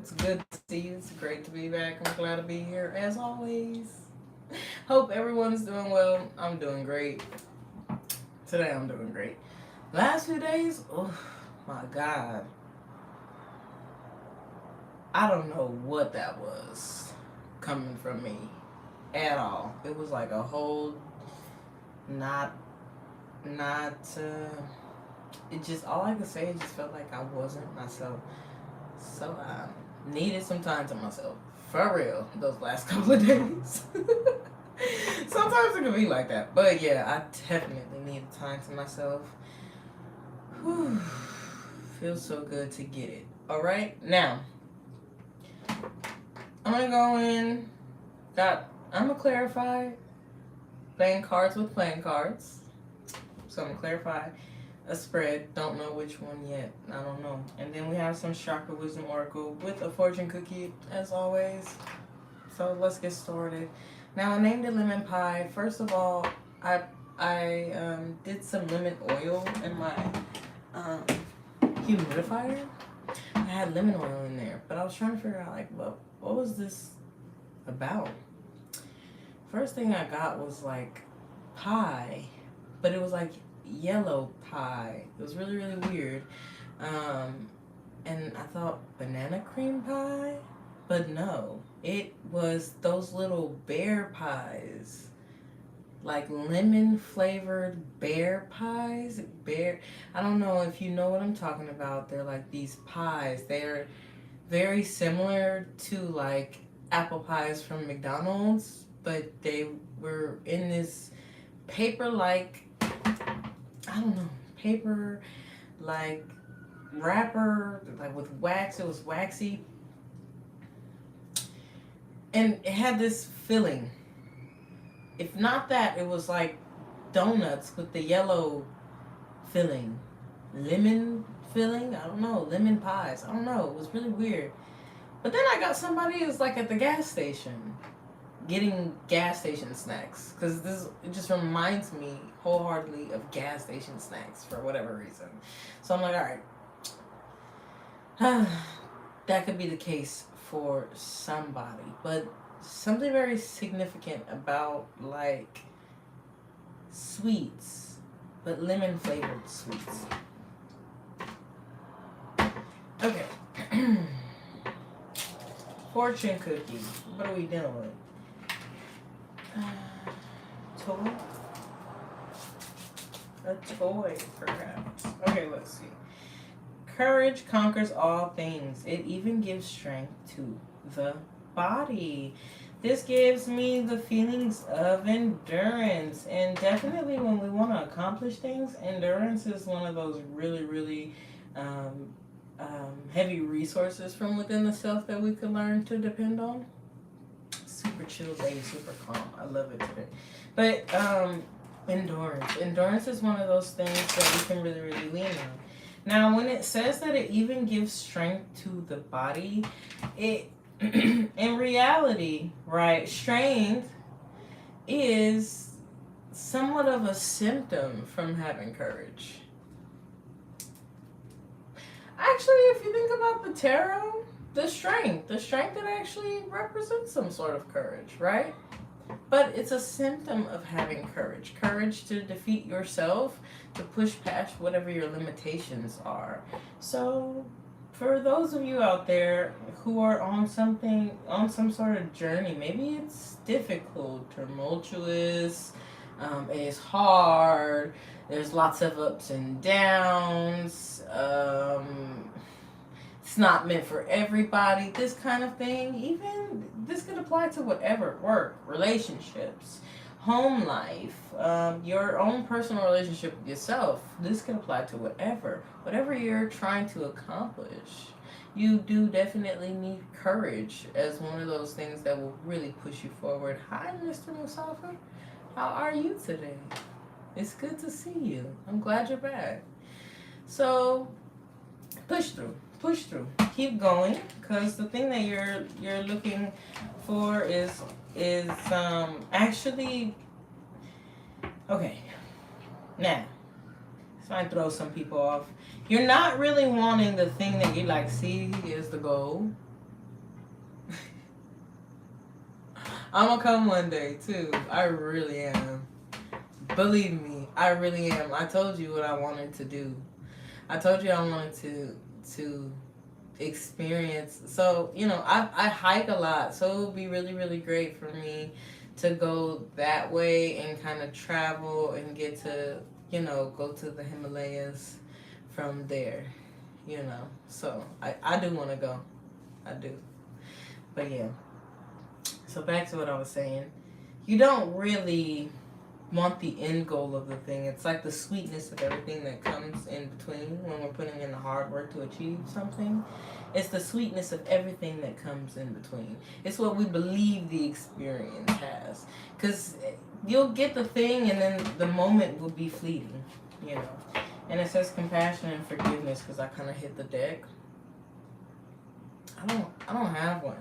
It's good to see you. It's great to be back. I'm glad to be here as always. Hope everyone's doing well. I'm doing great. Today I'm doing great. Last few days, oh my god. I don't know what that was coming from me at all. It was like a whole not not it just all I could say is just felt like I wasn't myself. So I needed some time to myself. For real, those last couple of days. Sometimes it can be like that. But yeah, I definitely needed time to myself. Whew. Feels so good to get it. Alright, now I'm gonna go in. I'm gonna clarify playing cards with playing cards. So I'm gonna clarify a spread. Don't know which one yet. I don't know. And then we have some Chakra Wisdom Oracle with a fortune cookie as always. So let's get started. Now I named it lemon pie. First of all, I did some lemon oil in my um, humidifier. I had lemon oil in there, but I was trying to figure out like what was this about? First thing I got was like pie, but it was like yellow pie. It was really really weird. And I thought banana cream pie, but no, it was those little bear pies, like lemon flavored bear pies. I don't know if you know what I'm talking about. They're like these pies. They're very similar to like apple pies from McDonald's, but they were in this paper like, I don't know, paper like wrapper, like with wax. It was waxy, and it had this filling. If not that, it was like donuts with the yellow filling, lemon filling. I don't know, lemon pies. I don't know. It was really weird. But then I got somebody who's like at the gas station, getting gas station snacks, because this it just reminds me wholeheartedly of gas station snacks for whatever reason. So I'm like, all right, that could be the case for somebody, but something very significant about like sweets, but lemon flavored sweets. Okay. Fortune cookie. What are we dealing with? Toy? A toy, perhaps. Okay, let's see. Courage conquers all things. It even gives strength to the body. This gives me the feelings of endurance. And definitely when we want to accomplish things, endurance is one of those really, really heavy resources from within the self that we can learn to depend on. Super chill day, super calm. I love it today. But endurance. Endurance is one of those things that we can really, really lean on. Now, when it says that it even gives strength to the body, it in reality, right, strength is somewhat of a symptom from having courage. Actually, if you think about the tarot, the strength that actually represents some sort of courage, right? But it's a symptom of having courage. Courage to defeat yourself, to push past whatever your limitations are. So, for those of you out there who are on some sort of journey, maybe it's difficult, tumultuous, it's hard, there's lots of ups and downs, it's not meant for everybody, this kind of thing. Even this could apply to whatever: work, relationships, home life, your own personal relationship with yourself. This can apply to whatever you're trying to accomplish. You do definitely need courage as one of those things that will really push you forward. Hi, Mr. Musafa. How are you today? It's good to see you. I'm glad you're back. So, push through, keep going, because the thing that you're looking for is actually okay. Now, this might throw some people off. You're not really wanting the thing that you like see is the goal. I'm gonna come one day too. I really am. Believe me, I really am. I told you what I wanted to do. I told you I wanted to experience. So I hike a lot, so it would be really really great for me to go that way and kind of travel and get to go to the Himalayas from there. So I do want to go. I do. But yeah. So back to what I was saying. You don't really want the end goal of the thing. It's like the sweetness of everything that comes in between when we're putting in the hard work to achieve something. It's the sweetness of everything that comes in between. It's what we believe the experience has. Because you'll get the thing and then the moment will be fleeting, you know. And it says compassion and forgiveness because I kind of hit the deck. I don't have one.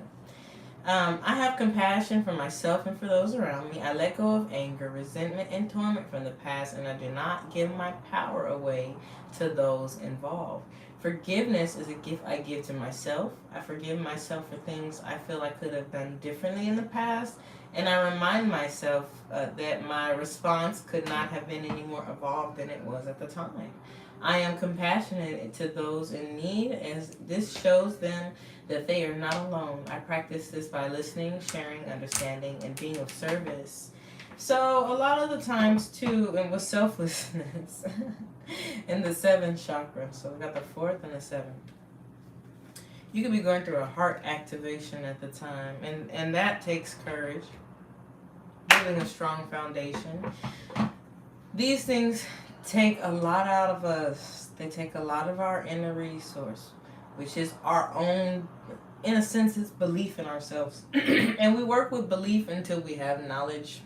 I have compassion for myself and for those around me. I let go of anger, resentment, and torment from the past, and I do not give my power away to those involved. Forgiveness is a gift I give to myself. I forgive myself for things I feel I could have done differently in the past, and I remind myself that my response could not have been any more evolved than it was at the time. I am compassionate to those in need, as this shows them that they are not alone. I practice this by listening, sharing, understanding, and being of service. So a lot of the times too, and with selflessness, in the seventh chakra. So we got the fourth and the seventh. You could be going through a heart activation at the time, and that takes courage. Building a strong foundation. These things take a lot out of us. They take a lot of our inner resource, which is our own, in a sense, it's belief in ourselves. And we work with belief until we have knowledge,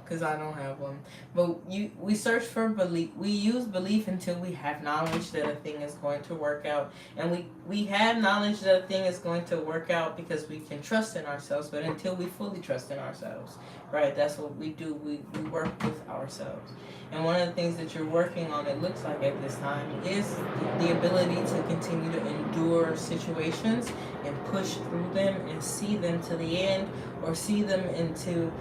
because I don't have one. But we search for belief. We use belief until we have knowledge that a thing is going to work out. And we have knowledge that a thing is going to work out because we can trust in ourselves. But until we fully trust in ourselves, right? That's what we do. We work with ourselves. And one of the things that you're working on, it looks like at this time, is the ability to continue to endure situations and push through them and see them to the end, or see them into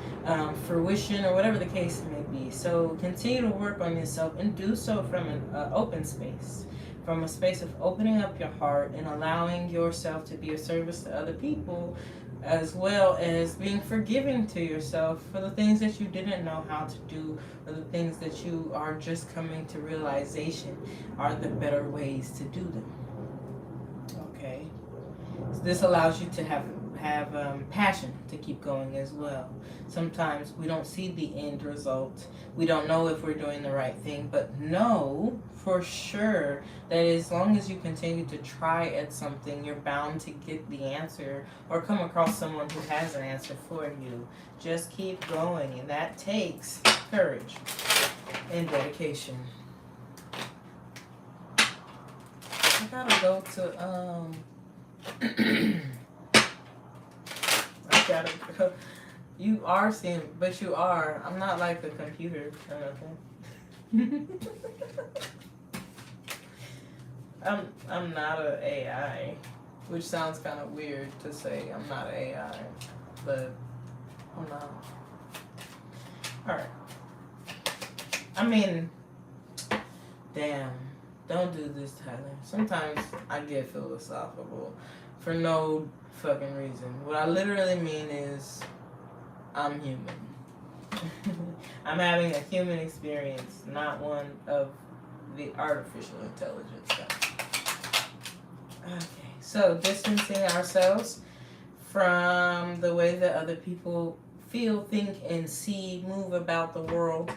fruition, or whatever the case may be. So continue to work on yourself and do so from an open space, from a space of opening up your heart and allowing yourself to be of service to other people, as well as being forgiving to yourself for the things that you didn't know how to do, or the things that you are just coming to realization are the better ways to do them. Okay, so this allows you to have passion to keep going as well. Sometimes we don't see the end result. We don't know if we're doing the right thing, but know for sure that as long as you continue to try at something, you're bound to get the answer or come across someone who has an answer for you. Just keep going, and that takes courage and dedication. I gotta go to gotta go. You are seeing, but you are. I'm not like a computer or nothing. I'm not an AI, which sounds kind of weird to say I'm not an AI, but I'm not. All right. I mean, damn. Don't do this, Tyler. Sometimes I get philosophical for no fucking reason. What I literally mean is I'm human. I'm having a human experience, not one of the artificial intelligence stuff. Okay, so distancing ourselves from the way that other people feel, think, and see, move about the world.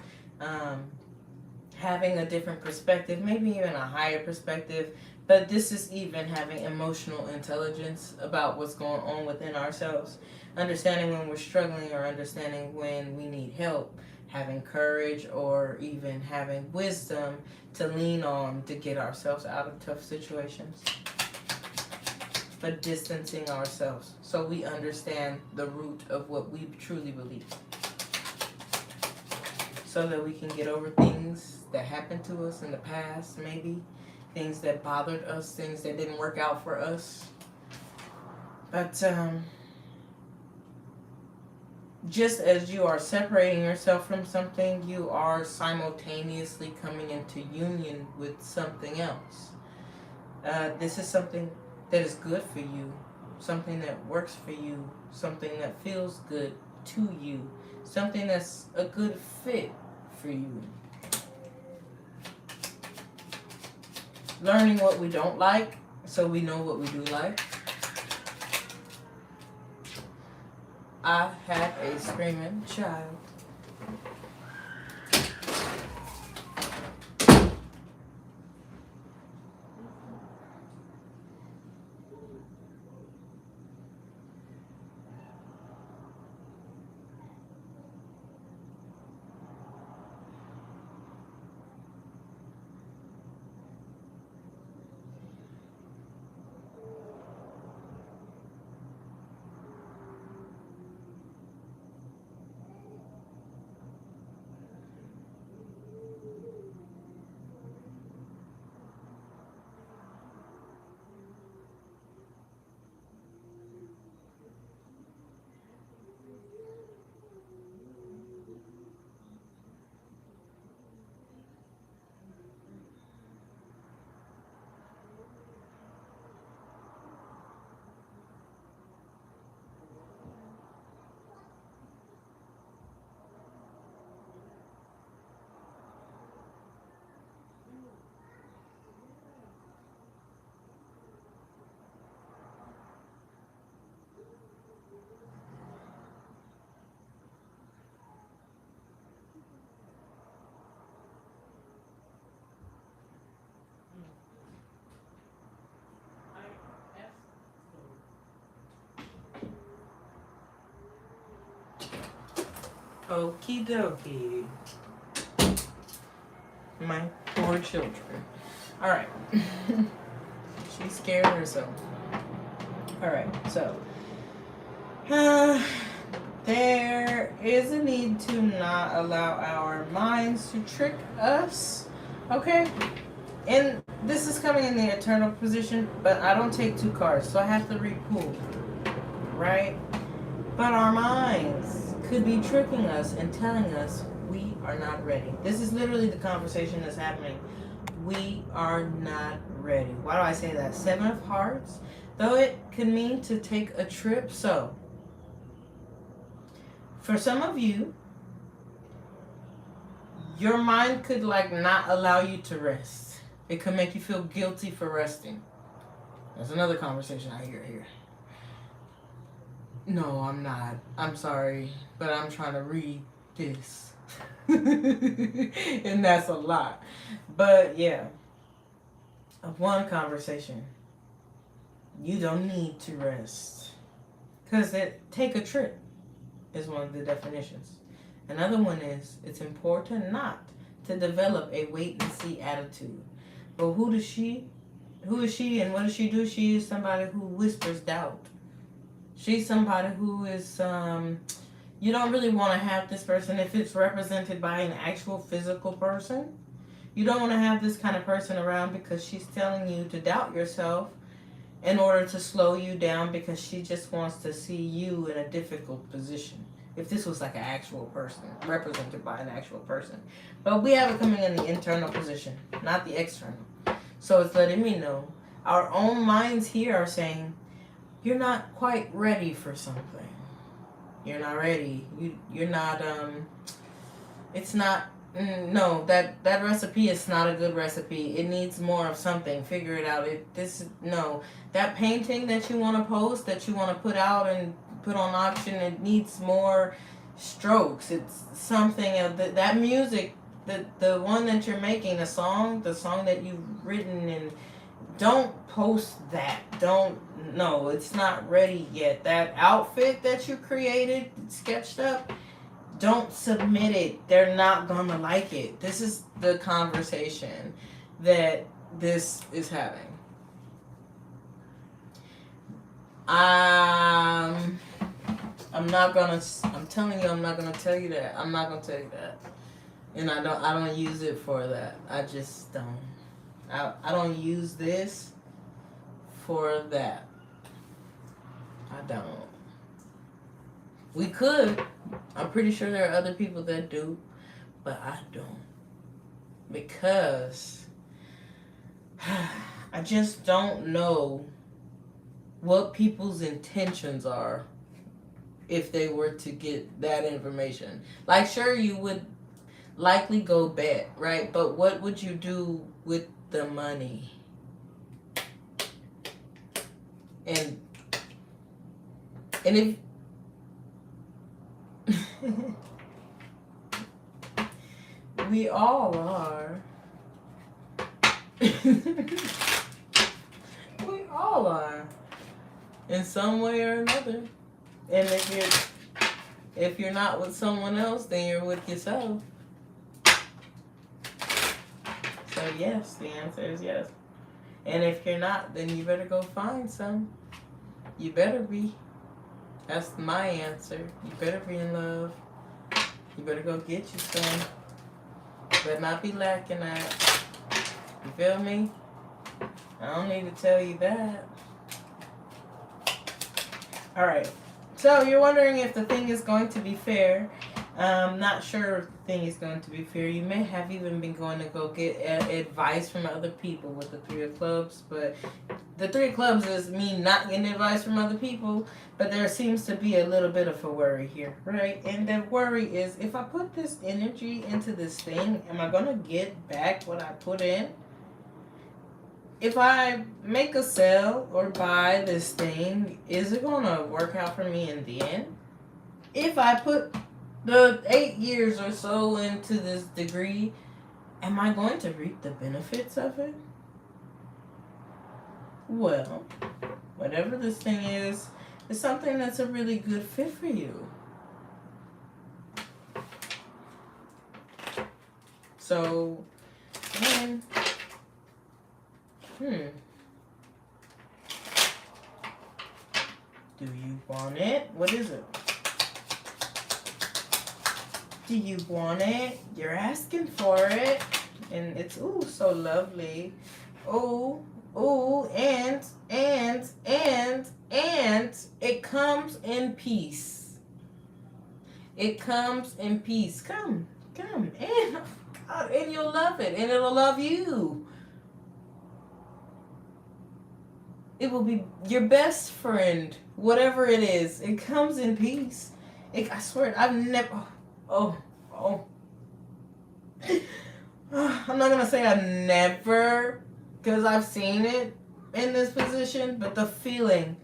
Having a different perspective, maybe even a higher perspective, but this is even having emotional intelligence about what's going on within ourselves, understanding when we're struggling or understanding when we need help, having courage or even having wisdom to lean on to get ourselves out of tough situations, but distancing ourselves so we understand the root of what we truly believe, so that we can get over things that happened to us in the past, maybe things that bothered us, things that didn't work out for us. But just as you are separating yourself from something, you are simultaneously coming into union with something else. This is something that is good for you, something that works for you, something that feels good to you, something that's a good fit for you. Learning what we don't like so we know what we do like. I had a screaming child. Okie dokie. My poor children. Alright. She's scared herself. Alright, so. There is a need to not allow our minds to trick us. Okay? And this is coming in the eternal position, but I don't take 2 cards, so I have to repull. Right? But our minds could be tricking us and telling us we are not ready. This is literally the conversation that's happening. We are not ready. Why do I say that? 7 of Hearts, though it can mean to take a trip. So, for some of you, your mind could not allow you to rest. It could make you feel guilty for resting. That's another conversation I hear here. No, I'm not. I'm sorry, but I'm trying to read this. And that's a lot. But yeah, one conversation. You don't need to rest. Because take a trip is one of the definitions. Another one is it's important not to develop a wait and see attitude. But who is she and what does she do? She is somebody who whispers doubt. She's somebody who is, you don't really want to have this person if it's represented by an actual physical person. You don't want to have this kind of person around because she's telling you to doubt yourself in order to slow you down because she just wants to see you in a difficult position. If this was like an actual person, represented by an actual person. But we have it coming in the internal position, not the external. So it's letting me know our own minds here are saying, you're not quite ready for something. You're not ready. You're not, it's not, no, that recipe is not a good recipe. It needs more of something. Figure it out. That painting that you want to post, that you want to put out and put on auction, it needs more strokes. It's something of that music, the one that you're making, the song that you've written, and don't post that. No, it's not ready yet. That outfit that you created, sketched up, don't submit it. They're not gonna like it. This is the conversation that this is having. I'm telling you, I'm not gonna tell you that. I'm not gonna tell you that. And I don't use it for that. I just don't. I don't use this for that. I don't. We could. I'm pretty sure there are other people that do, but I don't. Because I just don't know what people's intentions are if they were to get that information. Like, sure, you would likely go bet, right? But what would you do with the money? And if we all are. We all are. In some way or another. And if you're not with someone else, then you're with yourself. So yes, the answer is yes. And if you're not, then you better go find some. You better be. That's my answer. You better be in love. You better go get you some. Better not be lacking that. You feel me? I don't need to tell you that. Alright. So you're wondering if the thing is going to be fair. Not sure if the thing is going to be fair. You may have even been going to go get advice from other people with the Three of Clubs, but the Three of Clubs is me not getting advice from other people, but there seems to be a little bit of a worry here, right? And the worry is, if I put this energy into this thing, am I going to get back what I put in? If I make a sell or buy this thing, is it going to work out for me in the end? If I put the 8 years or so into this degree, am I going to reap the benefits of it? Well, whatever this thing is something that's a really good fit for you. So, then, do you want it? What is it? Do you want it? You're asking for it. And it's, ooh, so lovely. Ooh, and it comes in peace. It comes in peace. Come, and, oh God, and you'll love it, and it'll love you. It will be your best friend, whatever it is. It comes in peace. I swear, I've never... Oh. I'm not going to say I never, because I've seen it in this position, but the feeling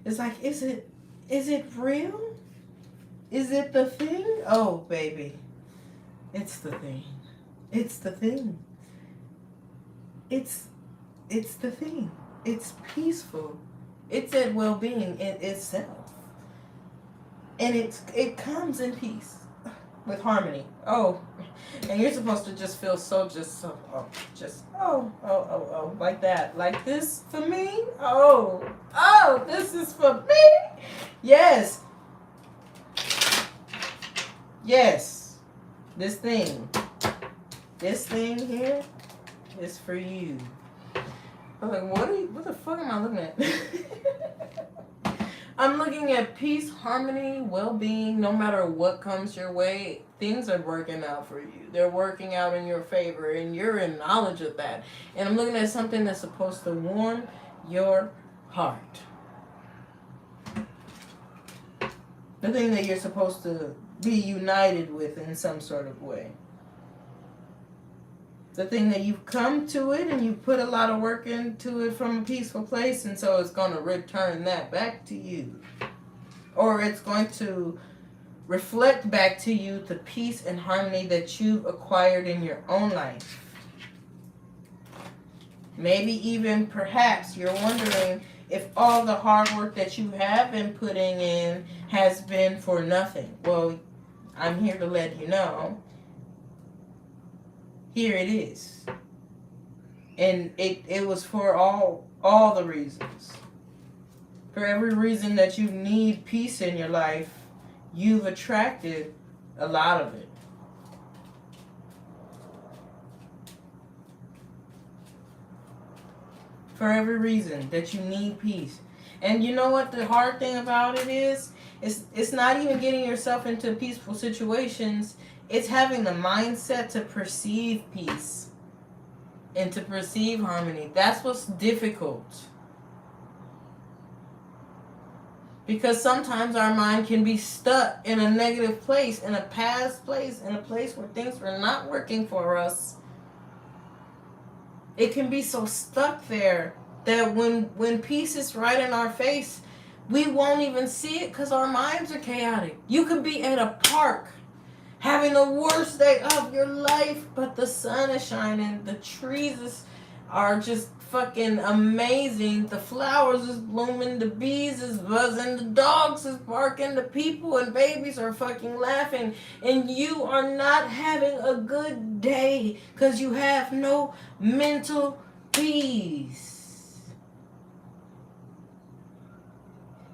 is like, is it real? Is it the thing? Oh, baby. It's the thing. It's the thing. It's the thing. It's peaceful. It's at well-being in itself. And it comes in peace with harmony. Oh, and you're supposed to just feel like that. Like this for me? Oh, this is for me? Yes. This thing here is for you. I'm like, what the fuck am I looking at? I'm looking at peace, harmony, well-being. No matter what comes your way, things are working out for you. They're working out in your favor, and you're in knowledge of that. And I'm looking at something that's supposed to warm your heart. The thing that you're supposed to be united with in some sort of way. The thing that you've come to it and you put a lot of work into it from a peaceful place, and so it's going to return that back to you. Or it's going to reflect back to you the peace and harmony that you've acquired in your own life. Maybe even perhaps you're wondering if all the hard work that you have been putting in has been for nothing. Well, I'm here to let you know. Here it is. And it was for all the reasons. For every reason that you need peace in your life, you've attracted a lot of it. For every reason that you need peace. And you know what the hard thing about it is It's not even getting yourself into peaceful situations. It's having the mindset to perceive peace and to perceive harmony. That's what's difficult. Because sometimes our mind can be stuck in a negative place, in a past place, in a place where things were not working for us. It can be so stuck there that when peace is right in our face, we won't even see it because our minds are chaotic. You could be at a park having the worst day of your life, but the sun is shining, the trees are just fucking amazing, the flowers is blooming, the bees is buzzing, the dogs is barking, the people and babies are fucking laughing, and you are not having a good day because you have no mental peace.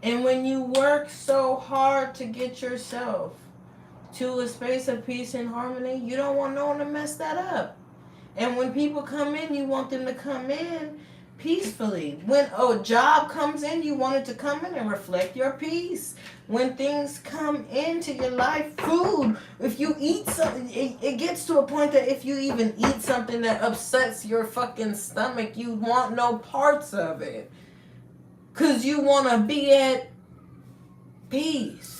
And when you work so hard to get yourself to a space of peace and harmony, you don't want no one to mess that up. And when people come in, you want them to come in peacefully. When a job comes in, you want it to come in and reflect your peace. When things come into your life, food, if you eat something, it gets to a point that if you even eat something that upsets your fucking stomach, you want no parts of it. Because you want to be at peace.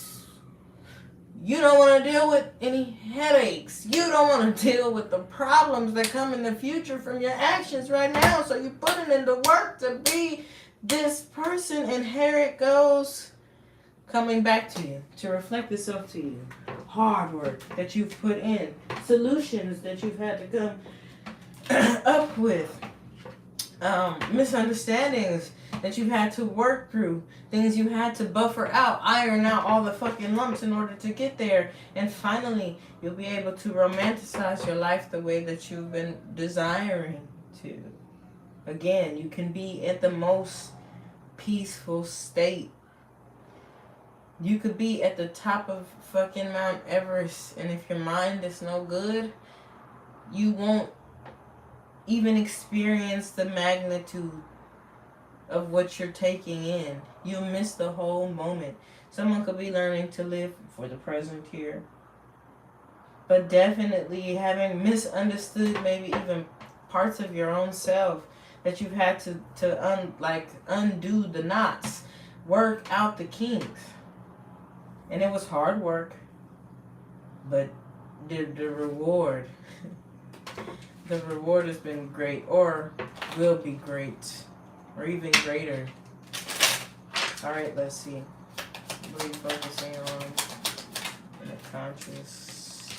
You don't want to deal with any headaches. You don't want to deal with the problems that come in the future from your actions right now. So you put it into work to be this person, and here it goes, coming back to you, to reflect itself to you. Hard work that you've put in. Solutions that you've had to come up with. Misunderstandings that you've had to work through, things you had to buffer out, iron out all the fucking lumps in order to get there, and finally you'll be able to romanticize your life the way that you've been desiring to. Again, you can be at the most peaceful state. You could be at the top of fucking Mount Everest, and if your mind is no good, you won't even experience the magnitude of what you're taking in. You'll miss the whole moment. Someone could be learning to live for the present here, but definitely having misunderstood maybe even parts of your own self that you've had to undo the knots, work out the kinks. And it was hard work, but the reward the reward has been great, or will be great, or even greater. Alright, let's see. What are you focusing on in the conscious?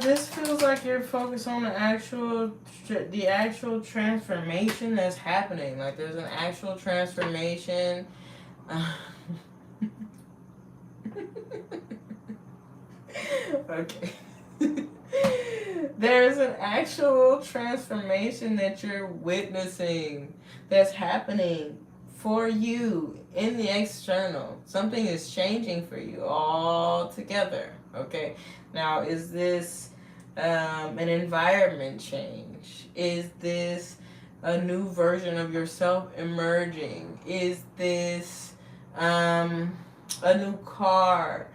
This feels like you're focused on the actual transformation that's happening. Like there's an actual transformation. Okay. There's an actual transformation that you're witnessing that's happening for you in the external. Something is changing for you all together. Okay. Now, is this an environment change? Is this a new version of yourself emerging? Is this a new car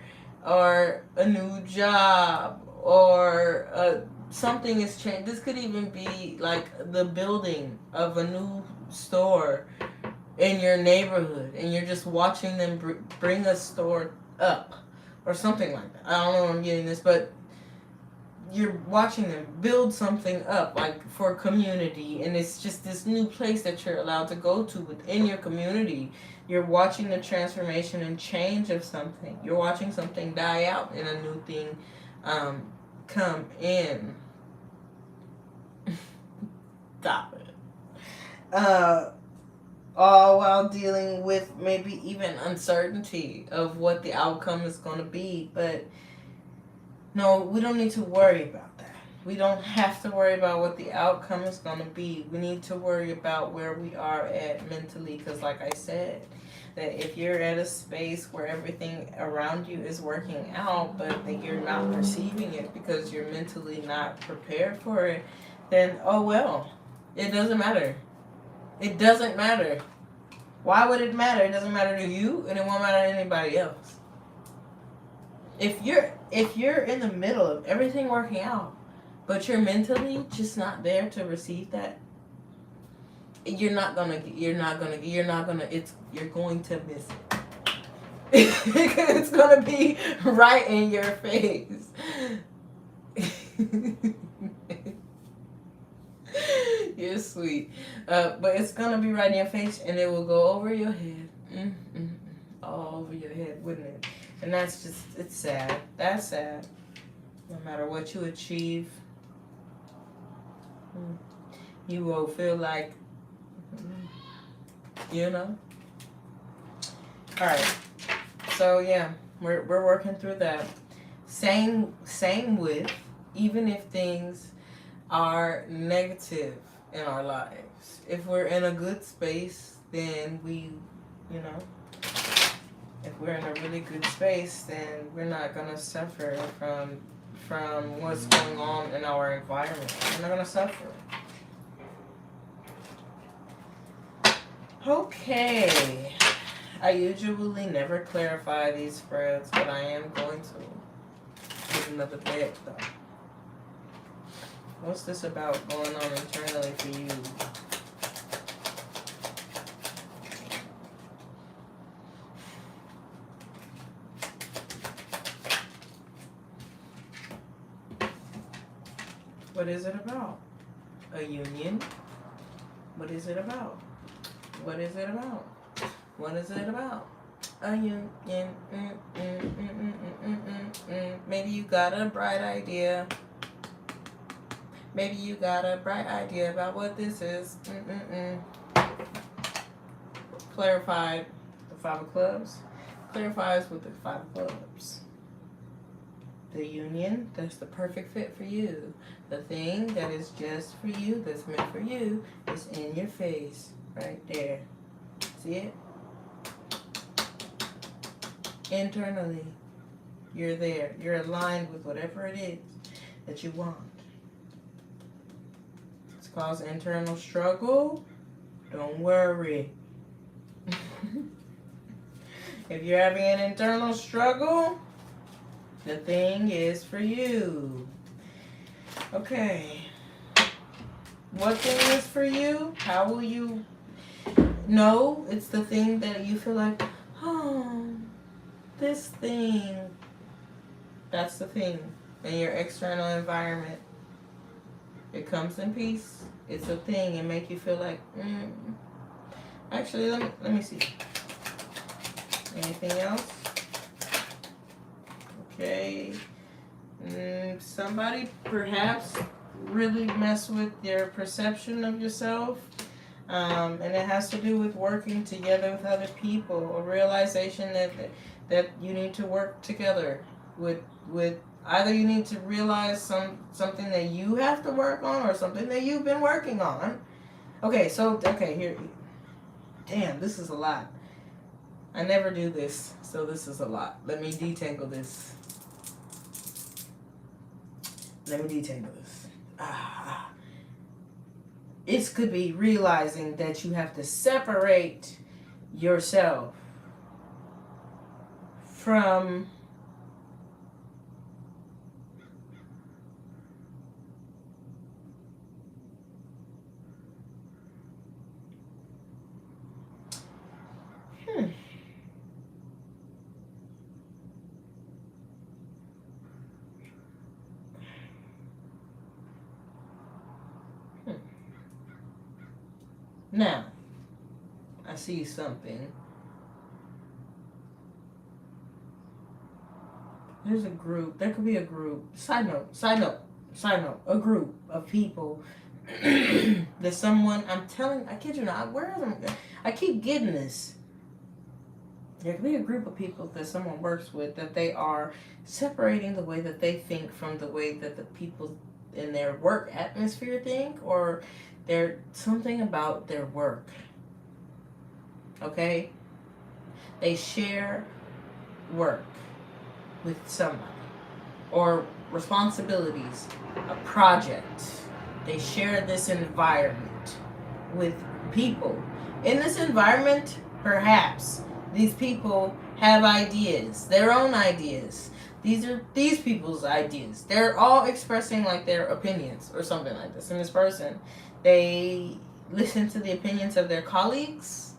or a new job or something is changed? This could even be like the building of a new store in your neighborhood, and you're just watching them bring a store up or something like that. I don't know where I'm getting this, but you're watching them build something up, like for a community, and it's just this new place that you're allowed to go to within your community. You're watching the transformation and change of something. You're watching something die out and a new thing come in. Stop it. All while dealing with maybe even uncertainty of what the outcome is going to be. But no, we don't need to worry about that. We don't have to worry about what the outcome is going to be. We need to worry about where we are at mentally, because like I said, that if you're at a space where everything around you is working out, but that you're not perceiving it because you're mentally not prepared for it, then oh well, it doesn't matter. It doesn't matter. Why would it matter? It doesn't matter to you, and it won't matter to anybody else. If you're in the middle of everything working out, but you're mentally just not there to receive that, you're going to miss it. It's gonna be right in your face. You're sweet, but it's gonna be right in your face, and it will go over your head, all over your head, wouldn't it? And that's just, it's sad. That's sad. No matter what you achieve, you will feel like, you know. All right. So yeah, we're working through that. Same with, even if things are negative in our lives, if we're in a good space, then we, you know, if we're in a really good space, then we're not gonna suffer from what's going on in our environment. We're not gonna suffer. Okay. I usually never clarify these spreads, but I am going to give another bit though. What's this about going on internally for you? What is it about? A union? What is it about? What is it about? What is it about? A union. Maybe you got a bright idea. Maybe you got a bright idea about what this is. Clarified the 5 of clubs. Clarifies with the 5 of clubs. The union, that's the perfect fit for you. The thing that is just for you, that's meant for you, is in your face. Right there. See it? Internally, you're there. You're aligned with whatever it is that you want. It's caused internal struggle. Don't worry. If you're having an internal struggle, the thing is for you. Okay. What thing is for you? How will you know it's the thing that you feel like, oh, this thing. That's the thing in your external environment. It comes in peace. It's a thing and make you feel like, Actually, let me see. Anything else? Okay. Somebody perhaps really mess with your perception of yourself. And it has to do with working together with other people. A realization that you need to work together with either you need to realize something that you have to work on or something that you've been working on. Okay, here. Damn, this is a lot. I never do this, so this is a lot. Let me detangle this. It could be realizing that you have to separate yourself from Now, I see something. There's a group. There could be a group. Side note. A group of people. There's someone, I kid you not, I keep getting this. There could be a group of people that someone works with that they are separating the way that they think from the way that the people in their work atmosphere think, or there's something about their work. Okay? They share work with somebody or responsibilities, a project. They share this environment with people. In this environment, Perhaps these people have ideas, their own ideas. These are these people's ideas. They're all expressing like their opinions or something like this. And this person, they listen to the opinions of their colleagues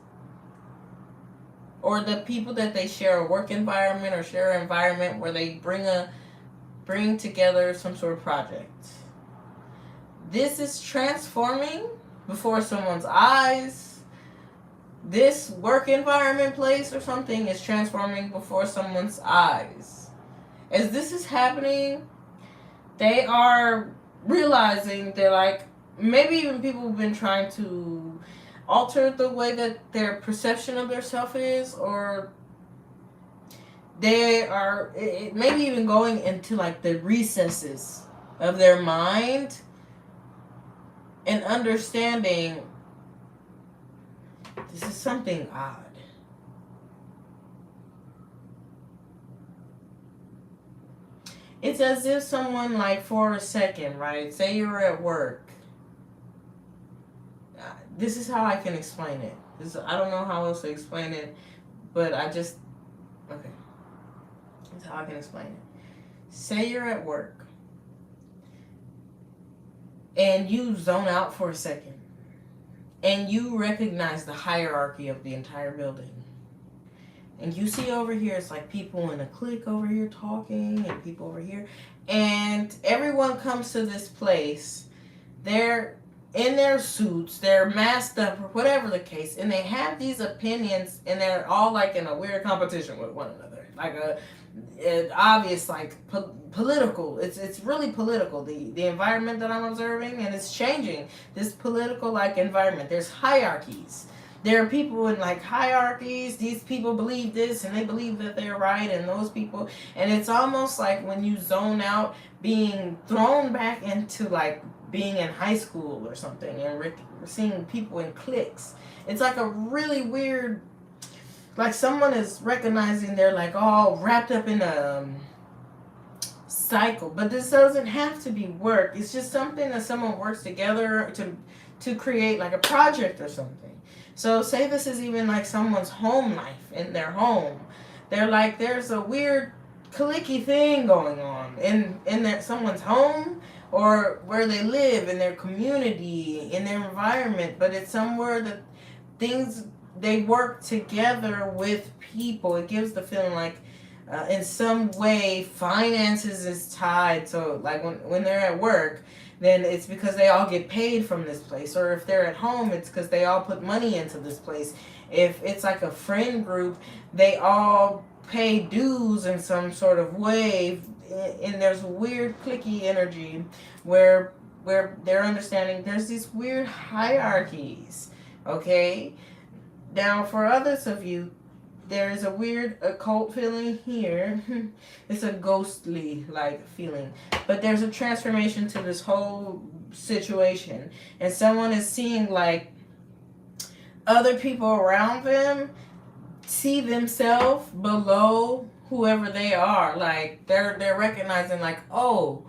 or the people that they share a work environment or share an environment where they bring together some sort of project. This is transforming before someone's eyes. This work environment, place, or something is transforming before someone's eyes. As this is happening, they are realizing they're like, maybe even people have been trying to alter the way that their perception of their self is, or they are maybe even going into like the recesses of their mind and understanding this is something odd. It's as if someone, like, for a second, right? Say you're at work. This is how I can explain it. I don't know how else to explain it, but okay. That's how I can explain it. Say you're at work and you zone out for a second and you recognize the hierarchy of the entire building. And you see over here, it's like people in a clique over here talking and people over here. And everyone comes to this place. They're in their suits, they're masked up, or whatever the case. And they have these opinions and they're all like in a weird competition with one another. Like an obvious, like, political. It's really political, the environment that I'm observing. And it's changing, this political, like, environment. There's hierarchies. There are people in like hierarchies. These people believe this and they believe that they're right, and those people. And it's almost like when you zone out, being thrown back into like being in high school or something, and we're seeing people in cliques. It's like a really weird, like someone is recognizing they're like all wrapped up in a cycle. But this doesn't have to be work. It's just something that someone works together to create like a project or something. So say this is even like someone's home life in their home. They're like, there's a weird cliquey thing going on in someone's home or where they live, in their community, in their environment. But it's somewhere that they work together with people. It gives the feeling like in some way finances is tied. So like when they're at work, then it's because they all get paid from this place. Or if they're at home, it's because they all put money into this place. If it's like a friend group, they all pay dues in some sort of way. And there's weird cliquey energy where they're understanding there's these weird hierarchies. Okay? Now, for others of you, there's a weird occult feeling here. It's a ghostly like feeling. But there's a transformation to this whole situation. And someone is seeing like other people around them see themselves below whoever they are. Like they're recognizing like, oh,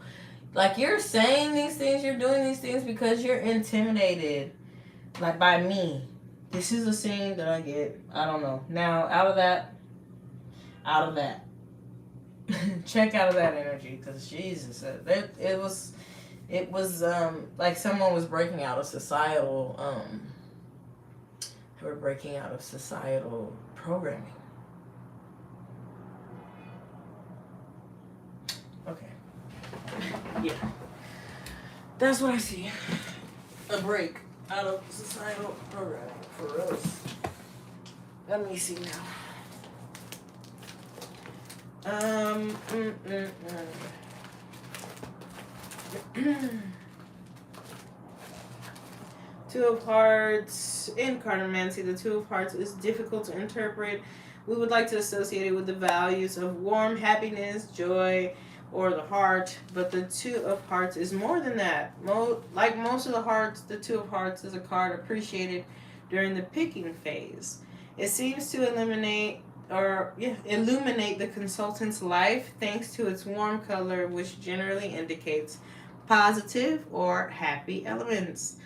like you're saying these things, you're doing these things because you're intimidated like by me. This is a scene that I get. I don't know. Now, out of that. Check out of that energy, because Jesus, it was like someone was breaking out of societal, they were breaking out of societal programming. Okay. Yeah. That's what I see. A break out of societal programming for us. Let me see now. Two of Hearts in Cartomancy. The Two of Hearts is difficult to interpret. We would like to associate it with the values of warm happiness, joy, or the heart, but the Two of Hearts is more than that. Like most of the hearts, the Two of Hearts is a card appreciated during the picking phase. It seems to illuminate the consultant's life thanks to its warm color, which generally indicates positive or happy elements.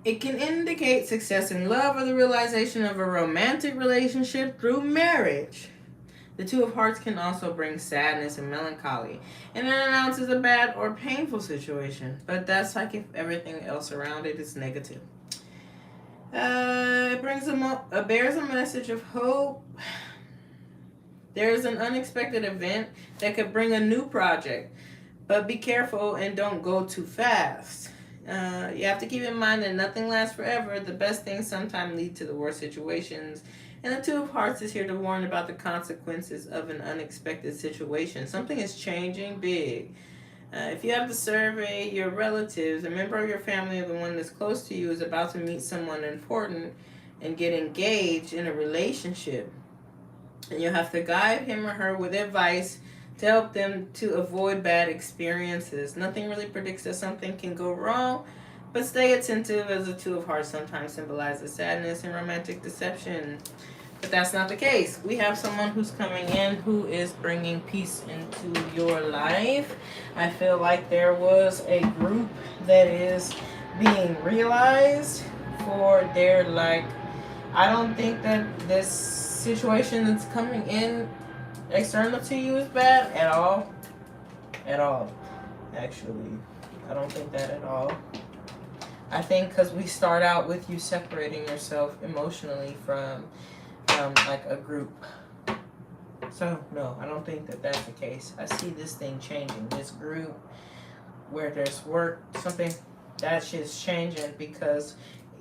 It can indicate success in love or the realization of a romantic relationship through marriage. The Two of Hearts can also bring sadness and melancholy, and it announces a bad or painful situation, but that's like if everything else around it is negative. It bears a message of hope. There's an unexpected event that could bring a new project, but be careful and don't go too fast. You have to keep in mind that nothing lasts forever. The best things sometimes lead to the worst situations. And the Two of Hearts is here to warn about the consequences of an unexpected situation. Something is changing big. If you have to survey your relatives, a member of your family or the one that's close to you is about to meet someone important and get engaged in a relationship. And you'll have to guide him or her with advice to help them to avoid bad experiences. Nothing really predicts that something can go wrong, but stay attentive as the Two of Hearts sometimes symbolizes sadness and romantic deception. But that's not the case. We have someone who's coming in who is bringing peace into your life. I feel like there was a group that is being realized for their, like, I don't think that this situation that's coming in external to you is bad at all. At all. Actually, I don't think that at all. I think because we start out with you separating yourself emotionally from like a group. So no, I don't think that that's the case. I see this thing changing. This group where there's work, something, that shit's changing because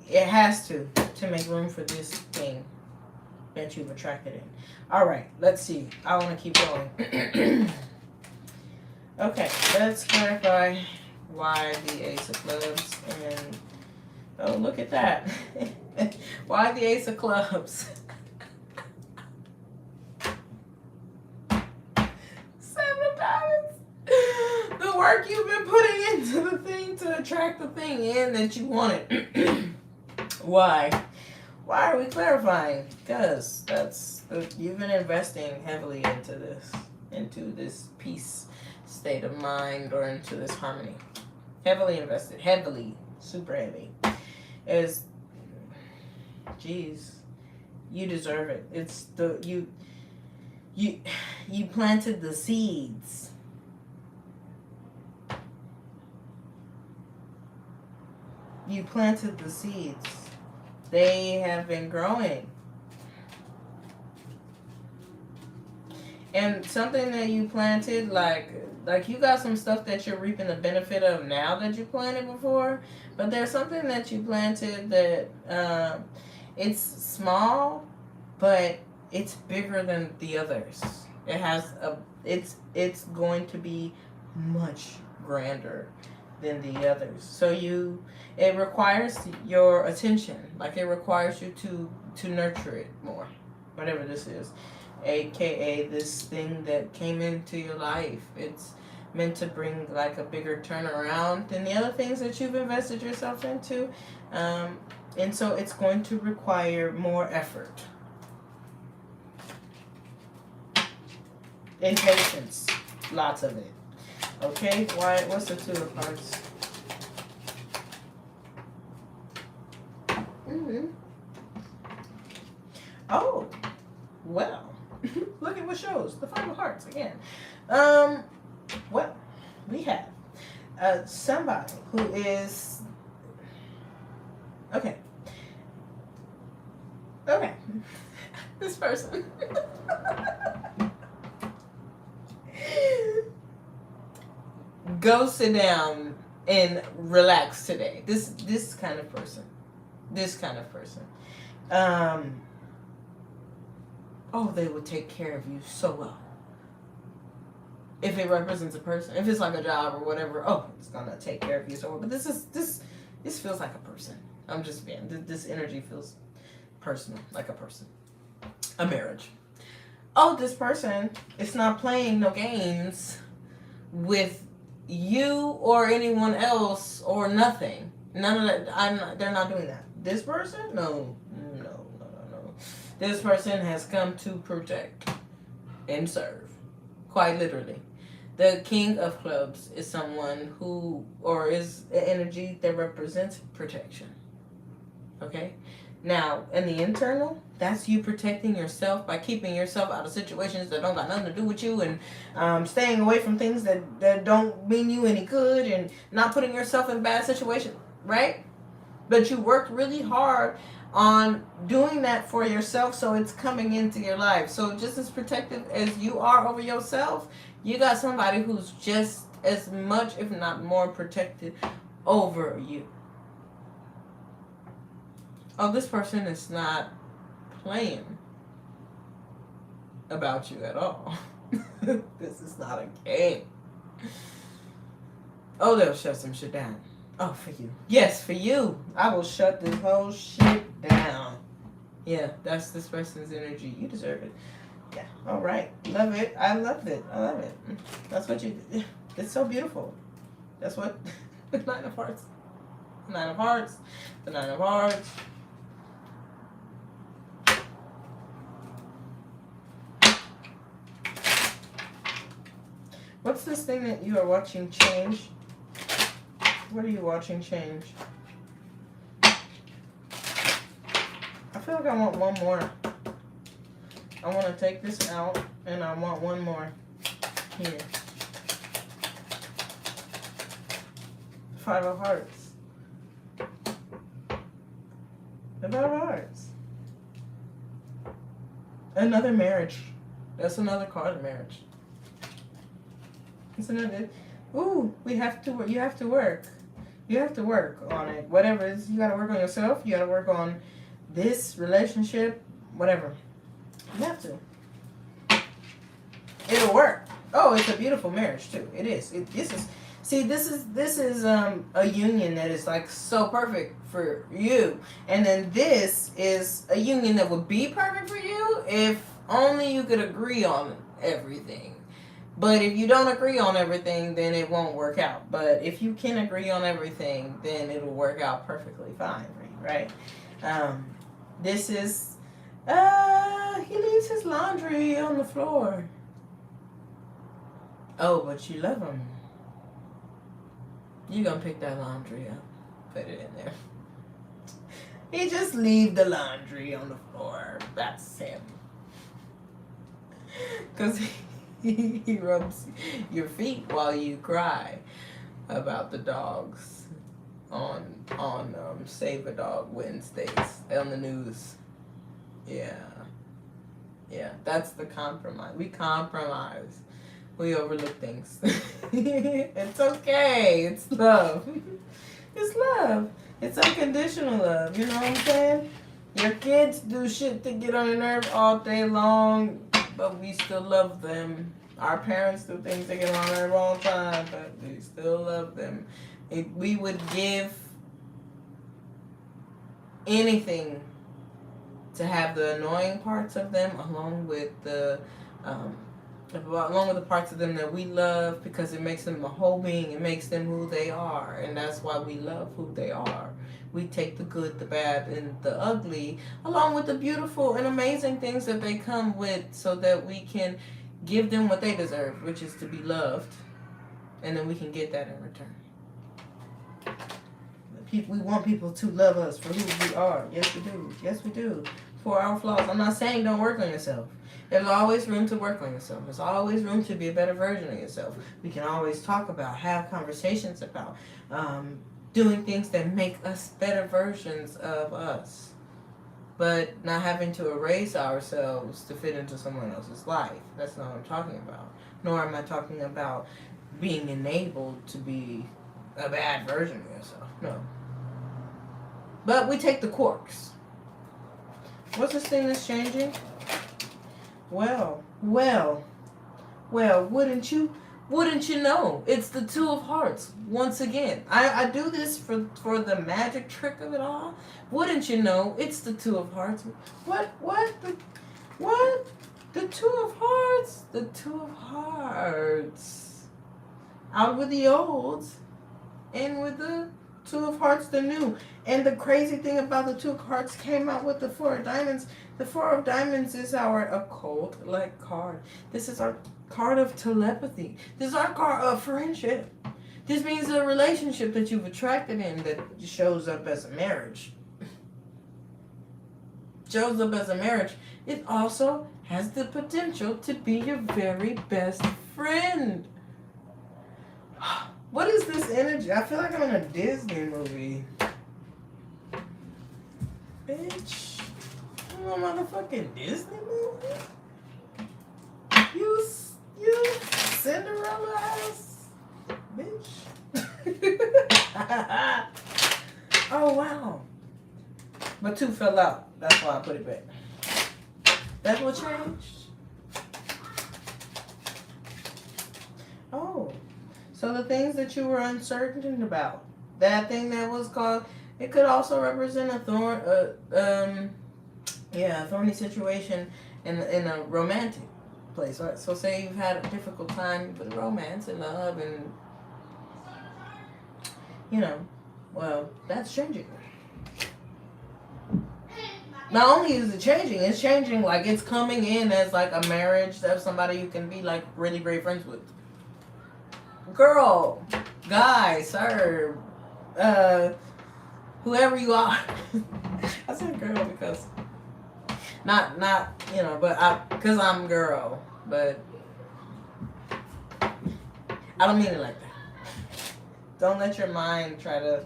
it has to make room for this thing that you've attracted in. All right, let's see. I want to keep going. Okay, let's clarify why the Ace of Clubs and oh, look at that. Why the Ace of Clubs? 7 of Diamonds. The work you've been putting into the thing to attract the thing in that you wanted. Why? Why are we clarifying? Because you've been investing heavily into this peace state of mind or into this harmony. Heavily invested, super heavy. Geez, you deserve it. It's you planted the seeds. You planted the seeds. They have been growing. And something that you planted, like you got some stuff that you're reaping the benefit of now that you planted before, but there's something that you planted that it's small, but it's bigger than the others. It's going to be much grander than the others. So it requires your attention. Like it requires you to nurture it more. Whatever this is. AKA this thing that came into your life. It's meant to bring like a bigger turnaround than the other things that you've invested yourself into. And so it's going to require more effort. And patience. Lots of it. Okay, what's the Two of Hearts? Oh, well. Look at what shows. The Five of Hearts again. Well, we have somebody who is okay. This person. Go sit down and relax today. This kind of person. They would take care of you so well. If it represents a person, if it's like a job or whatever, it's gonna take care of you so well. But this feels like a person. I'm just being. This energy feels personal, like a person. A marriage. This person is not playing no games with you or anyone else or nothing. None of that. They're not doing that. This person? No. This person has come to protect and serve. Quite literally. The King of Clubs is someone who, or is an energy that represents protection. Okay? Now, in the internal, that's you protecting yourself by keeping yourself out of situations that don't got nothing to do with you, and staying away from things that don't mean you any good, and not putting yourself in bad situations, right? But you worked really hard on doing that for yourself, so it's coming into your life. So just as protective as you are over yourself, you got somebody who's just as much, if not more, protected over you. Oh, this person is not playing about you at all. This is not a game. Oh, they'll shut some shit down. Oh, for you. Yes, for you. I will shut this whole shit down. Yeah, that's this person's energy. You deserve it. Yeah. All right. Love it. I love it. I love it. That's what you do. It's so beautiful. That's what the Nine of Hearts. The Nine of Hearts. The Nine of Hearts. What's this thing that you are watching change? What are you watching change? I feel like I want one more. I want to take this out, and I want one more here. Five of Hearts. The Five of Hearts. Another marriage. That's another card of marriage. It's another. Ooh, we have to. You have to work. You have to work on it. Whatever it is, you gotta work on yourself. You gotta work on this relationship. Whatever. You have to. It'll work. Oh, it's a beautiful marriage too. It is. This is a union that is like so perfect for you, and then this is a union that would be perfect for you if only you could agree on everything. But if you don't agree on everything, then it won't work out. But if you can agree on everything, then it'll work out perfectly fine for you, right? This is, he leaves his laundry on the floor. Oh, but you love him. You gonna pick that laundry up, put it in there. He just leave the laundry on the floor. That's him. Because he rubs your feet while you cry about the dogs on Save a Dog Wednesdays on the news. Yeah, that's the compromise. We compromise. We overlook things. It's okay. It's love. It's love. It's unconditional love. You know what I'm saying? Your kids do shit to get on your nerves all day long, but we still love them. Our parents do things that get on our nerves all the time, but we still love them. We would give anything to have the annoying parts of them along with the parts of them that we love, because it makes them a whole being. It makes them who they are, and that's why we love who they are. We take the good, the bad, and the ugly, along with the beautiful and amazing things that they come with, so that we can give them what they deserve, which is to be loved, and then we can get that in return. We want people to love us for who we are. Yes, we do. Yes, we do. For our flaws. I'm not saying don't work on yourself. There's always room to work on yourself. There's always room to be a better version of yourself. We can always talk about, have conversations about doing things that make us better versions of us. But not having to erase ourselves to fit into someone else's life. That's not what I'm talking about. Nor am I talking about being enabled to be a bad version of yourself. No. But we take the corks. What's this thing that's changing? Well, wouldn't you know? It's the Two of Hearts once again. I do this for the magic trick of it all. Wouldn't you know? It's the Two of Hearts. What? The Two of Hearts. The Two of Hearts. Out with the old, in with the Two of Hearts, the new. And the crazy thing about the Two of Hearts came out with the Four of Diamonds. The Four of Diamonds is our occult-like card. This is our card of telepathy. This is our card of friendship. This means a relationship that you've attracted in that shows up as a marriage. shows up as a marriage, it also has the potential to be your very best friend. What is this energy? I feel like I'm in a Disney movie. Bitch. I'm in a motherfucking Disney movie? You Cinderella ass bitch. Oh, wow. But 2 fell out. That's why I put it back. That's what changed? Oh. So the things that you were uncertain about, that thing that was called, it could also represent a thorny situation in a romantic place. Right? So say you've had a difficult time with romance and love and, well, that's changing. Not only is it changing, it's changing like it's coming in as like a marriage of somebody you can be like really great friends with. Girl, guy, sir, whoever you are. I said girl because not but because I'm girl, but I don't mean it like that. Don't let your mind try to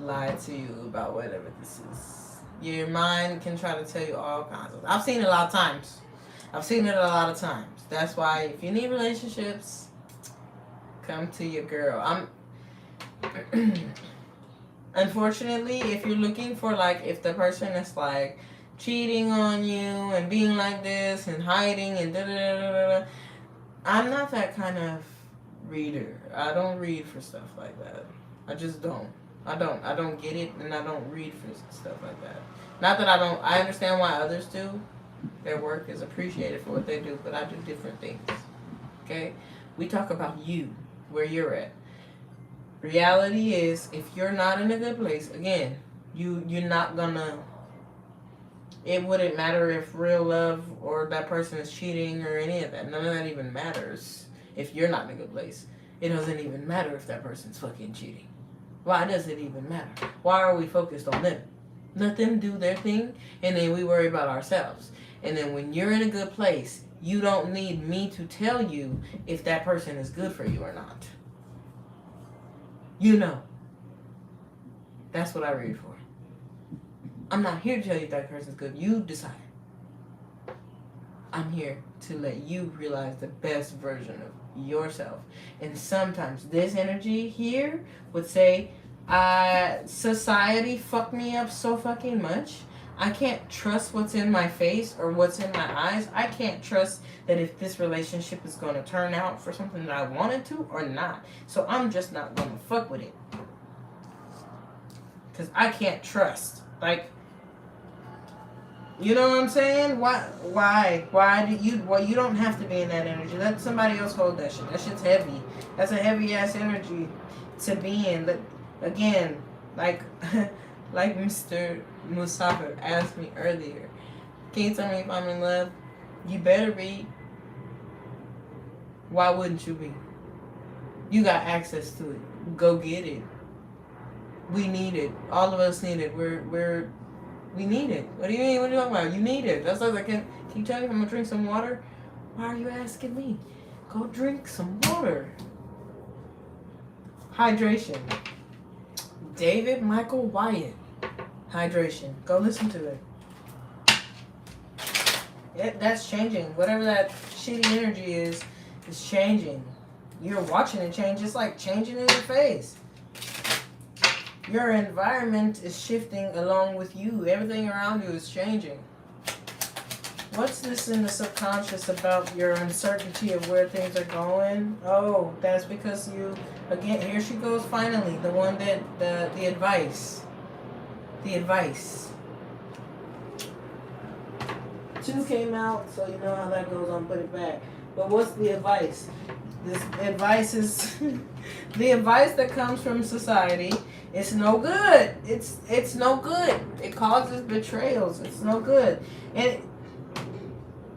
lie to you about whatever this is. Your mind can try to tell you all kinds of. I've seen it a lot of times. That's why if you need relationships, come to your girl. Unfortunately, if you're looking for like if the person is like cheating on you and being like this and hiding and da-da-da-da-da, I'm not that kind of reader. I don't read for stuff like that. I just don't. I don't get it, and I don't read for stuff like that. Not that I understand why others do. Their work is appreciated for what they do, but I do different things. Okay? We talk about you, where you're at. Reality is, if you're not in a good place, again, you're not gonna, it wouldn't matter if real love or that person is cheating or any of that. None of that even matters if you're not in a good place. It doesn't even matter if that person's fucking cheating. Why does it even matter? Why are we focused on them? Let them do their thing, and then we worry about ourselves. And then when you're in a good place, you don't need me to tell you if that person is good for you or not. You know. That's what I read for. I'm not here to tell you if that person's good. You decide. I'm here to let you realize the best version of yourself. And sometimes this energy here would say, society fucked me up so fucking much. I can't trust what's in my face or what's in my eyes. I can't trust that if this relationship is going to turn out for something that I wanted to or not. So I'm just not going to fuck with it. Because I can't trust. Like, you know what I'm saying? Why do you? Well, you don't have to be in that energy. Let somebody else hold that shit. That shit's heavy. That's a heavy ass energy to be in. But again, like Mr. Musafir asked me earlier, can you tell me if I'm in love? You better be. Why wouldn't you be? You got access to it. Go get it. We need it. All of us need it. We need it. What do you mean? What are you talking about? You need it. That's like, can you tell me if I'm going to drink some water? Why are you asking me? Go drink some water. Hydration. David Michael Wyatt. Hydration. Go listen to it. That's changing. Whatever that shitty energy is changing. You're watching it change. It's like changing in your face. Your environment is shifting along with you. Everything around you is changing. What's this in the subconscious about your uncertainty of where things are going? Oh, that's because you, again, here she goes finally. The one that, the advice. The advice. 2 came out, so you know how that goes on, put it back. But what's the advice? This advice is the advice that comes from society. It's no good. It's no good. It causes betrayals. It's no good. And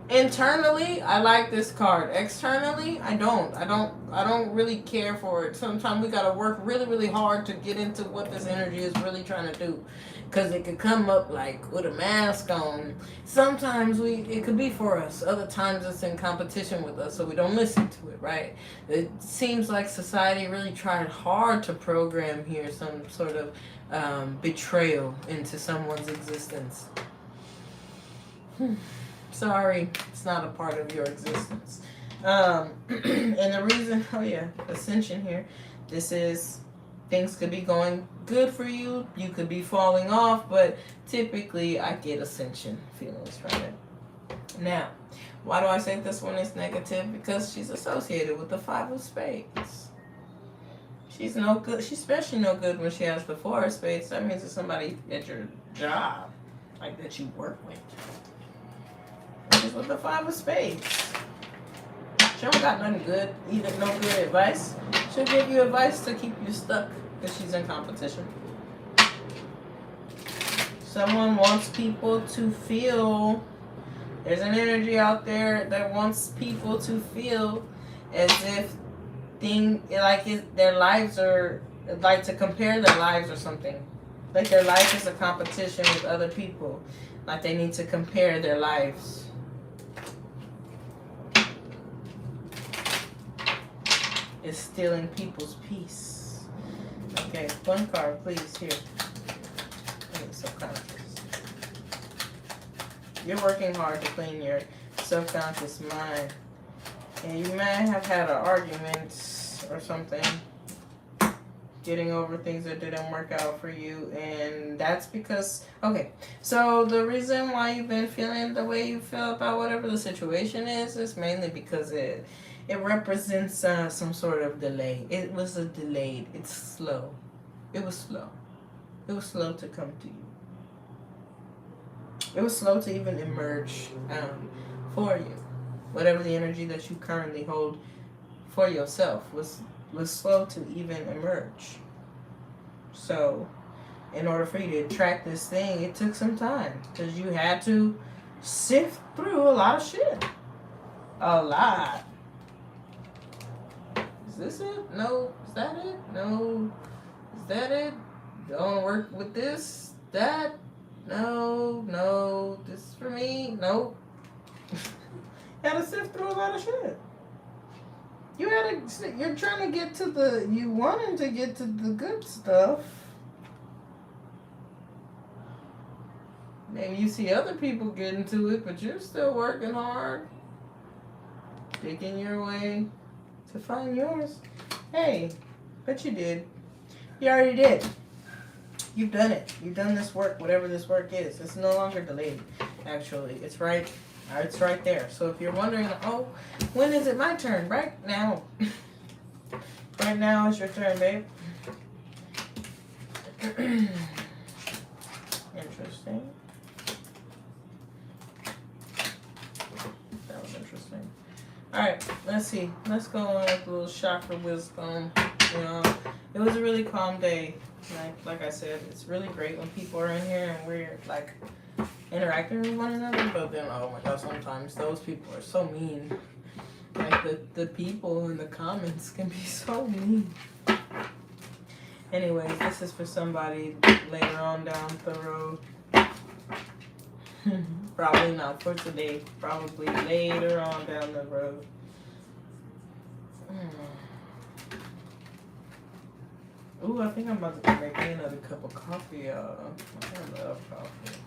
internally, I like this card. Externally, I don't really care for it. Sometimes we gotta work really, really hard to get into what this energy is really trying to do. because it could come up like with a mask on. Sometimes it could be for us. Other times it's in competition with us, so we don't listen to it, right? It seems like society really tried hard to program here some sort of betrayal into someone's existence. Sorry, it's not a part of your existence. And the reason, oh yeah, ascension here. This is, things could be going good for you. You could be falling off, but typically I get ascension feelings from it. Now, why do I say this one is negative? Because she's associated with the 5 of Spades. She's no good. She's especially no good when she has the 4 of Spades. That means it's somebody at your job, like that you work with. She's with the 5 of Spades. She don't got nothing good, either no good advice. She'll give you advice to keep you stuck because she's in competition. Someone wants people to feel, there's an energy out there that wants people to feel as if their lives are, like to compare their lives or something. Like their life is a competition with other people. Like they need to compare their lives. Is stealing people's peace. Okay, one card, please, here. Subconscious. You're working hard to clean your subconscious mind. And you may have had an argument or something, getting over things that didn't work out for you, and that's because, okay, so the reason why you've been feeling the way you feel about whatever the situation is mainly because it represents some sort of delay. It was a delayed. It's slow. It was slow. It was slow to come to you. It was slow to even emerge for you. Whatever the energy that you currently hold for yourself was slow to even emerge. So, in order for you to attract this thing, it took some time because you had to sift through a lot of shit. A lot. Is this it? No. Is that it? No. Is that it? Don't work with this? That? No. No. This is for me? Nope. You had to sift through a lot of shit. You're trying to get to you wanted to get to the good stuff. Maybe you see other people getting to it, but you're still working hard. Digging your way to find yours. Hey, but you did. You already did. You've done it. You've done this work, whatever this work is. It's no longer delayed, actually. It's right there. So if you're wondering, oh, when is it my turn? Right now. Right now is your turn, babe. Interesting. That was interesting. Alright, let's see. Let's go on with a little chakra wisdom. You know, it was a really calm day. Like I said, it's really great when people are in here and we're like interacting with one another, but then oh my god, sometimes those people are so mean. Like the people in the comments can be so mean. Anyways, this is for somebody later on down the road. Probably not for today. Probably later on down the road. Ooh, I think I'm about to make me another cup of coffee, y'all. I love coffee.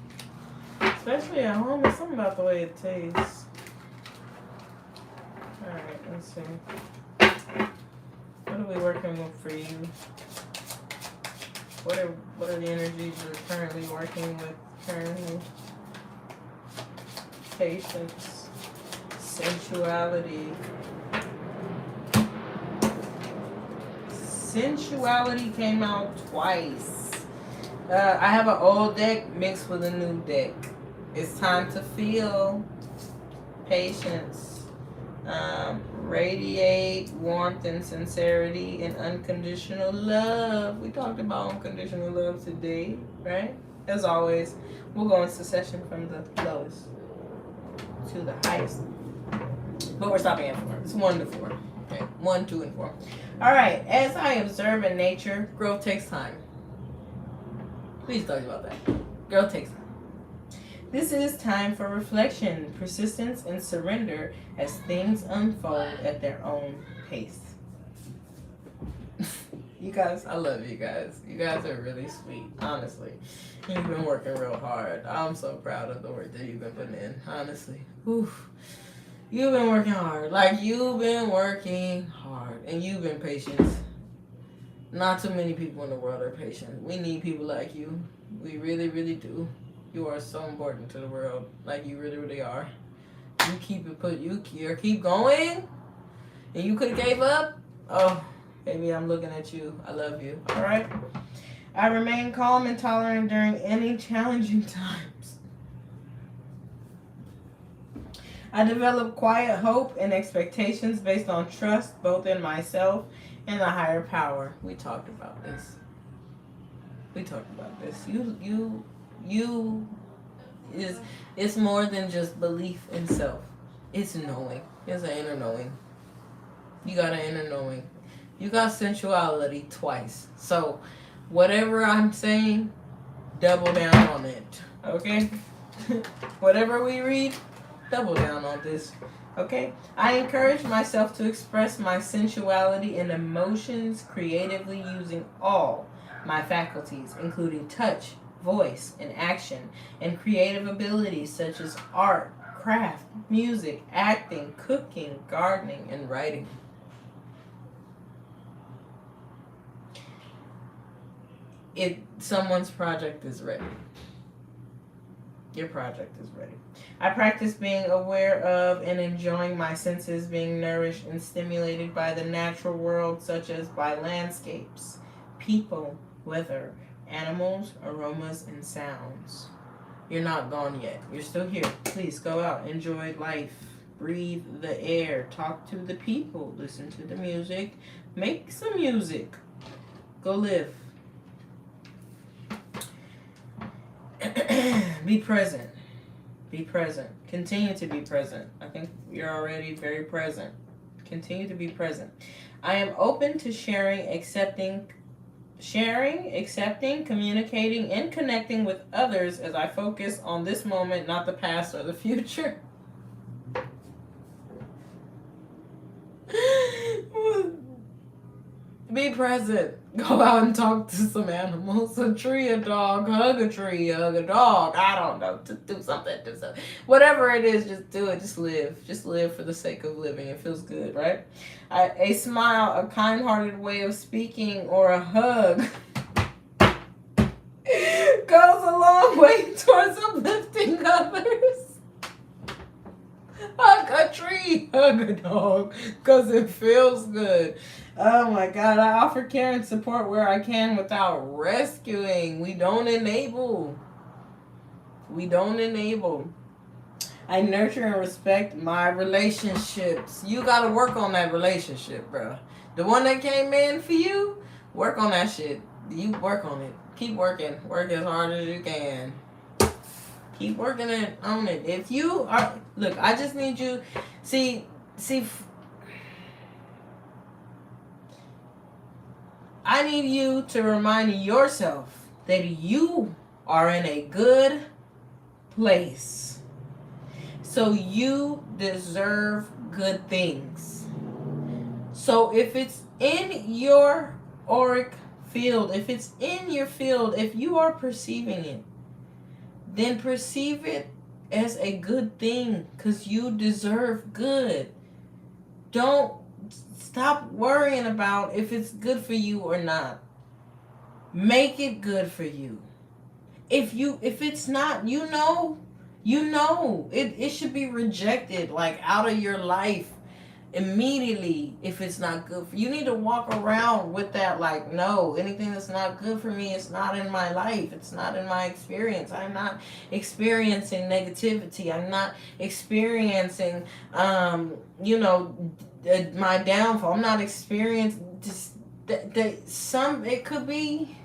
Especially at home, it's something about the way it tastes. Alright, let's see. What are we working with for you? What are the energies you're currently working with currently? Patience. Sensuality. Sensuality came out twice. I have an old deck mixed with a new deck. It's time to feel. Patience. Radiate warmth and sincerity and unconditional love. We talked about unconditional love today, right? As always, we'll go into session from the lowest to the highest. But we're stopping at 4. It's 1 to 4. Okay, 1, 2, and 4. Alright, as I observe in nature, growth takes time. Please talk about that. Girl, takes. This is time for reflection, persistence, and surrender as things unfold at their own pace. You guys, I love you guys. You guys are really sweet, honestly. You've been working real hard. I'm so proud of the work that you've been putting in, honestly. Oof. You've been working hard. Like, you've been working hard. And you've been patient. Not too many people in the world are patient. We need people like you. We really, really do. You are so important to the world. Like, you really, really are. You keep going. And you could have gave up. Oh, baby, I'm looking at you. I love you. All right? I remain calm and tolerant during any challenging times. I develop quiet hope and expectations based on trust both in myself and the higher power. We talked about this. It's more than just belief in self. It's knowing. It's an inner knowing. You got an inner knowing. You got sensuality twice. So whatever I'm saying, double down on it. Okay? Whatever we read, double down on this. Okay? I encourage myself to express my sensuality and emotions creatively using all my faculties, including touch, voice, and action, and creative abilities such as art, craft, music, acting, cooking, gardening, and writing. Someone's project is ready. Your project is ready. I practice being aware of and enjoying my senses, being nourished and stimulated by the natural world, such as by landscapes, people, weather, animals, aromas, and sounds. You're not gone yet. You're still here. Please go out, enjoy life, breathe the air, talk to the people, listen to the music, make some music. Go live. Be present. Be present. Continue to be present. I think you're already very present. Continue to be present. I am open to sharing, accepting, communicating, and connecting with others as I focus on this moment, not the past or the future. Be present. Go out and talk to some animals. A tree, a dog. Hug a tree, hug a dog. I don't know. Just do something. Whatever it is, just do it. Just live. Just live for the sake of living. It feels good, right? A smile, a kind-hearted way of speaking, or a hug goes a long way towards uplifting others. Hug a tree, hug a dog, because it feels good. Oh my God, I offer care and support where I can without rescuing. We don't enable. I nurture and respect my relationships. You gotta work on that relationship, bro. The one that came in for you, work on that shit. You work on it. Keep working. Work as hard as you can. Keep working on it. If you are, look, I just need you, see, I need you to remind yourself that you are in a good place. So you deserve good things. So if it's in your auric field, if it's in your field, if you are perceiving it, then perceive it as a good thing, because you deserve good. Don't stop worrying about if it's good for you or not. Make it good for you. If it's not, you know, it should be rejected, like, out of your life immediately. If it's not good for you, need to walk around with that, like, no, anything that's not good for me, it's not in my life, it's not in my experience. I'm not experiencing negativity. I'm not experiencing my downfall. I'm not experiencing just it could be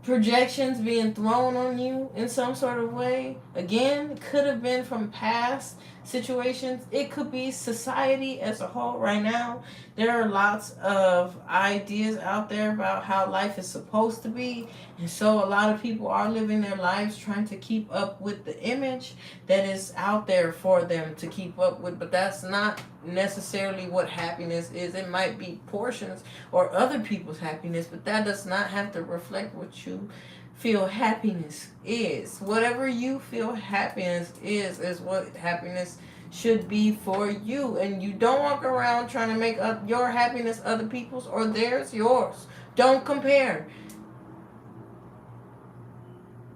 projections being thrown on you in some sort of way. Again, could have been from past situations. It could be society as a whole right now. There are lots of ideas out there about how life is supposed to be. And so a lot of people are living their lives trying to keep up with the image that is out there for them to keep up with. But that's not necessarily what happiness is. It might be portions or other people's happiness, but that does not have to reflect what you feel happiness is. Whatever you feel happiness is what happiness should be for you. And you don't walk around trying to make your happiness other people's or theirs yours. Don't compare.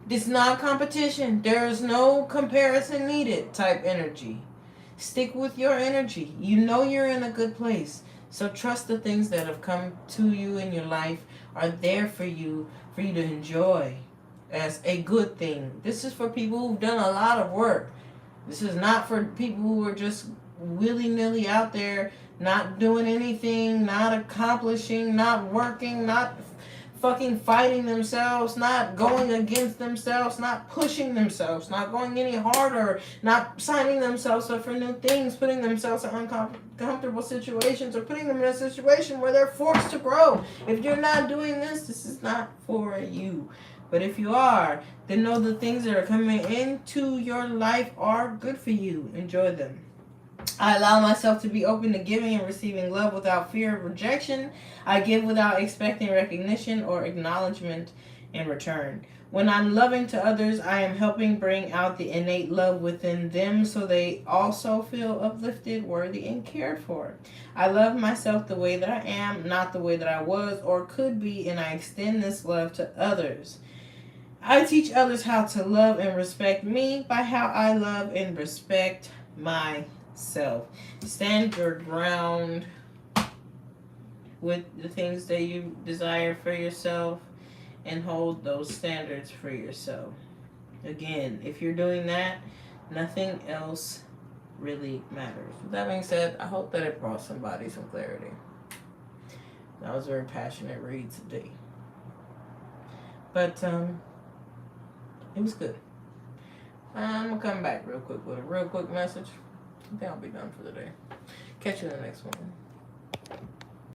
It's not competition. There is no comparison needed type energy. Stick with your energy. You know you're in a good place. So trust the things that have come to you in your life are there for you to enjoy as a good thing. This is for people who've done a lot of work. This is not for people who are just willy-nilly out there, not doing anything, not accomplishing, not working, not fucking fighting themselves, not going against themselves, not pushing themselves, not going any harder, not signing themselves up for new things, putting themselves in uncomfortable situations, or putting them in a situation where they're forced to grow. If you're not doing this is not for you. But if you are, then know the things that are coming into your life are good for you. Enjoy them. I allow myself to be open to giving and receiving love without fear of rejection. I give without expecting recognition or acknowledgement in return. When I'm loving to others, I am helping bring out the innate love within them so they also feel uplifted, worthy, and cared for. I love myself the way that I am, not the way that I was or could be, and I extend this love to others. I teach others how to love and respect me by how I love and respect myself. Stand your ground with the things that you desire for yourself and hold those standards for yourself. Again, if you're doing that, nothing else really matters. With that being said, I hope that it brought somebody some clarity. That was a very passionate read today. But it was good. I'm going to come back real quick with a real quick message. I think I'll be done for the day. Catch you in the next one.